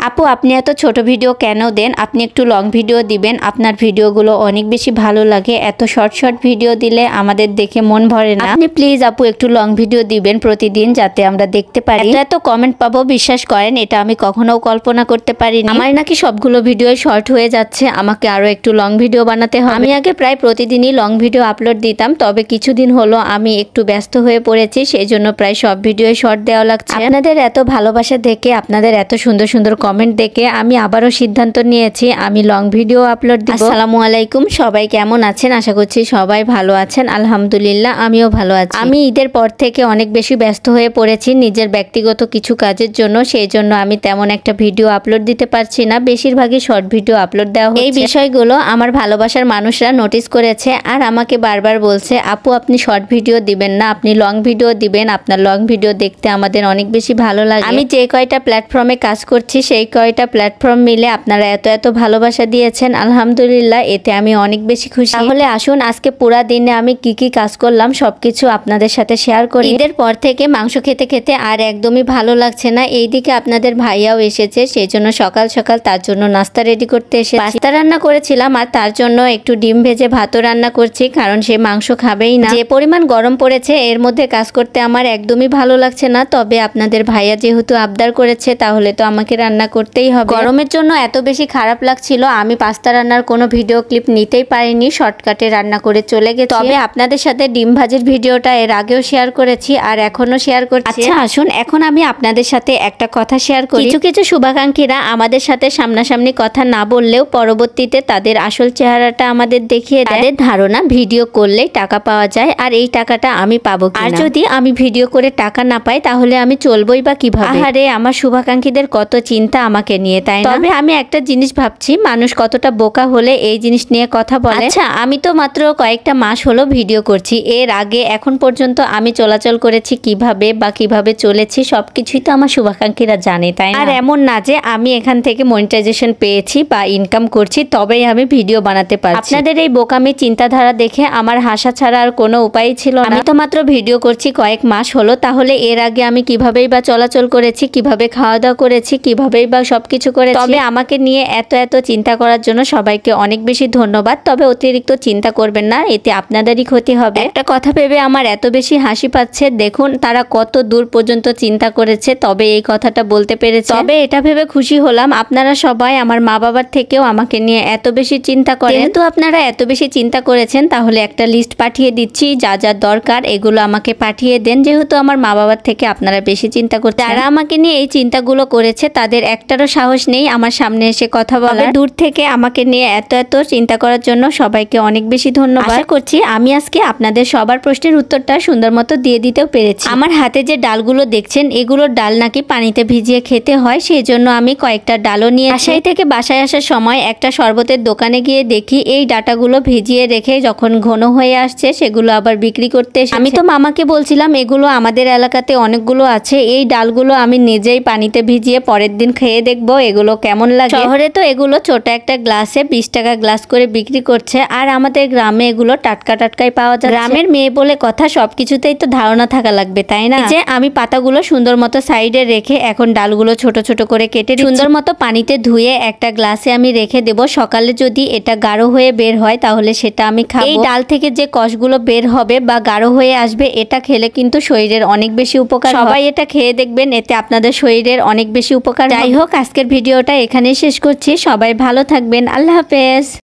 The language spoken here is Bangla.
আপু আপনি এত ছোট ভিডিও কেন দেন? আপনি একটু লং ভিডিও দিবেন, আপনার ভিডিওগুলো অনেক বেশি ভালো লাগে। এত শর্ট শর্ট ভিডিও দিলে আমাদের দেখে মন ভরে না। আপনি প্লিজ আপু একটু লং ভিডিও দিবেন প্রতিদিন, যাতে আমরা দেখতে পারি। এত কমেন্ট পাবো বিশ্বাস করেন, এটা আমি কখনো কল্পনা করতে পারিনি। আমার নাকি সবগুলো ভিডিও শর্ট হয়ে যাচ্ছে, আমাকে আরো একটু লং ভিডিও বানাতে হবে। আমি আগে প্রায় প্রতিদিনই লং ভিডিও আপলোড দিতাম, তবে কিছুদিন হলো আমি একটু ব্যস্ত হয়ে পড়েছি, সেই জন্য প্রায় সব ভিডিও শর্ট দেওয়া লাগছে। আপনাদের এত ভালোবাসা দেখে, আপনাদের এত সুন্দর সুন্দর কমেন্ট দেখে আমি আবারও সিদ্ধান্ত নিয়েছি আমি লং ভিডিও আপলোড দিব। আসসালামু আলাইকুম, সবাই কেমন আছেন? আশা করছি সবাই ভালো আছেন। আলহামদুলিল্লাহ আমিও ভালো আছি। আমি ঈদের পর থেকে অনেক বেশি ব্যস্ত হয়ে পড়েছি নিজের ব্যক্তিগত কিছু কাজের জন্য, সেই জন্য আমি তেমন একটা ভিডিও আপলোড দিতে পারছি না, বেশিরভাগই শর্ট ভিডিও আপলোড দেওয়া হচ্ছে। এই বিষয়গুলো আমার ভালোবাসার মানুষরা নোটিস করেছে আর আমাকে বারবার বলছে, আপু আপনি শর্ট ভিডিও দিবেন না, আপনি লং ভিডিও দিবেন, আপনার লং ভিডিও দেখতে আমাদের অনেক বেশি ভালো লাগে। আমি যে কয়টা প্ল্যাটফর্মে কাজ করছি সেই কয়টা প্ল্যাটফর্ম মিলে আপনারা এত ভালোবাসা দিয়েছেন, আলহামদুলিল্লাহ, এতে আমি অনেক বেশি খুশি। তাহলে আসুন আজকে পুরা দিনে আমি কি কাজ করলাম সবকিছু আপনাদের সাথে শেয়ার করি। ঈদের পর থেকে মাংস খেতে খেতে আর একদমই ভালো লাগছে না। এইদিকে আপনাদের ভাইয়াও এসেছে, সেই জন্য সকাল সকাল তার জন্য নাস্তা রেডি করতে এসে পাস্তা রান্না করেছিলাম আর তার জন্য একটু ডিম ভেজে ভাতও রান্না করছি, কারণ সে মাংস খাবেই না। যে পরিমাণ গরম পড়েছে এর মধ্যে কাজ করতে আমার একদমই ভালো লাগছে না, তবে আপনাদের ভাইয়া যেহেতু আবদার করেছে তাহলে তো আমাকে রান্না করতেই হবে। গরমের জন্য এত বেশি খারাপ লাগছিল, আমি পাস্তা রান্নার কোনো ভিডিও ক্লিপ নিতেই পারিনি, শর্টকাটে রান্না করে চলে গেছি। তবে আপনাদের সাথে ডিম ভাজির ভিডিওটা এর আগেও শেয়ার করেছি আর এখনো শেয়ার করছি। আচ্ছা আসুন এখন আমি আপনাদের সাথে একটা কথা শেয়ার করি। কিছু শুভাকাঙ্ক্ষীরা আমাদের সাথে সামনাসামনি কথা না বললেও পরবর্তীতে তাদের আসল চেহারাটা আমাদের দেখিয়ে দেয়। তাদের ধারণা ভিডিও করলেই টাকা পাওয়া যায়, আর এই টাকাটা আমি পাবো কিনা। আর যদি আমি ভিডিও করে টাকা না পাই তাহলে আমি চলবই বা কিভাবে? আরে আমার শুভাকাঙ্ক্ষীদের কত চিন্তা আমাকে নিয়ে, তাই না? তবে আমি একটা জিনিস ভাবছি, মানুষ কতটা বোকা হলে এই জিনিস নিয়ে কথা বলে। আচ্ছা আমি তো মাত্র কয়েকটা মাস হলো ভিডিও করছি, এর আগে এখন পর্যন্ত আমি চলাচল করেছি কিভাবে চলেছি সবকিছুই তো আমার শুভাকাঙ্ক্ষীরা জানে, তাই না? আর এমন না যে আমি এখান থেকে মনিটাইজেশন পেয়েছি বা ইনকাম করছি তবেই আমি ভিডিও বানাতে পারছি। আপনাদের এই বোকামি চিন্তাধারা দেখে আমার হাসা ছাড়া আর কোনো উপায় ছিল না। আমি তো মাত্র ভিডিও করছি কয়েক মাস হলো, তাহলে এর আগে আমি কিভাবেই বা চলাচল করেছি, কিভাবে খাওয়া দাওয়া করেছি, কিভাবেই বা সবকিছু করেছি। তবে আমাকে নিয়ে এত চিন্তা করার জন্য সবাইকে অনেক বেশি ধন্যবাদ। তবে অতিরিক্ত চিন্তা করবেন না, এতে আপনাদেরই ক্ষতি হবে। একটা কথা ভেবে আমার এত বেশি হাসি পাচ্ছে, দেখুন তারা কত দূর পর্যন্ত চিন্তা করেছে তবে এই কথাটা বলতে পেরেছে। তবে এটা ভেবে খুশি হলাম আপনারা সবাই আমার মা বাবার থেকেও আমাকে নিয়ে এত বেশি চিন্তা করেন। যেহেতু আপনারা এত বেশি চিন্তা করেছেন তাহলে একটা লিস্ট পাঠিয়ে দিচ্ছি, যা যা দরকার এগুলো আমাকে পাঠিয়ে দেন। যেহেতু আমার মা বাবার থেকে আপনারা বেশি চিন্তা করতে, যারা আমাকে নিয়ে এই চিন্তাগুলো করেছে তাদের একটারও সাহস নেই আমার সামনে এসে কথা বলে। দূর থেকে আমাকে নিয়ে এত চিন্তা করার জন্য সবাইকে অনেক বেশি ধন্যবাদ। আশা করছি আমি আজকে আপনাদের সবার প্রশ্নের উত্তরটা সুন্দর মতো দিয়ে দিতেও পেরেছি। আমার হাতে যে ডালগুলো দেখছেন এগুলোর ডাল নাকি পানিতে ভিজিয়ে খেতে হয়, সেই জন্য আমি কয়েকটা ডালও নিয়ে বাসায় থেকে বাসায় আসার সময় একটা শরবতের দোকানে গিয়ে দেখি এই ডাটাগুলো ভিজিয়ে রেখে যখন ঘন হয়ে আসছে সেগুলো আবার বিক্রি করতে এসেছে। আমি তো মামাকে বলছিলাম এগুলো আমাদের এলাকাতে অনেকগুলো আছে, এই ডালগুলো আমি নিজেই পানিতে ভিজিয়ে পরের দিন খেয়ে দেখবো এগুলো কেমন লাগে। শহরে তো এগুলো ছোট একটা গ্লাসে 20 টাকা গ্লাস করে বিক্রি করছে, আর আমাদের গ্রামে এগুলো টাটকাই পাওয়া যায়। গ্রামের মেয়ে বলে কথা, সবকিছুতেই তো ধারণা থাকা লাগবে, তাই না? যে আমি পাতাগুলো সুন্দর মতো সাইডে রেখে এখন ডালগুলো ছোট করে কেটে সুন্দর মতো পানিতে ধুয়ে একটা গ্লাসে আমি রেখে দেব। সকালে যদি এটা গাঢ় হয়ে বের হয় তাহলে সেটা আমি খাবো। এই ডাল থেকে যে কষগুলো বের হবে বা গাঢ় হয়ে আসবে এটা খেলে কিন্তু শরীরের অনেক বেশি উপকার। সবাই এটা খেয়ে দেখবেন, এতে আপনাদের শরীরের অনেক বেশি উপকার। যাই হোক আজকের ভিডিওটা এখানেই শেষ করছি, সবাই ভালো থাকবেন, আল্লাহ হাফেজ।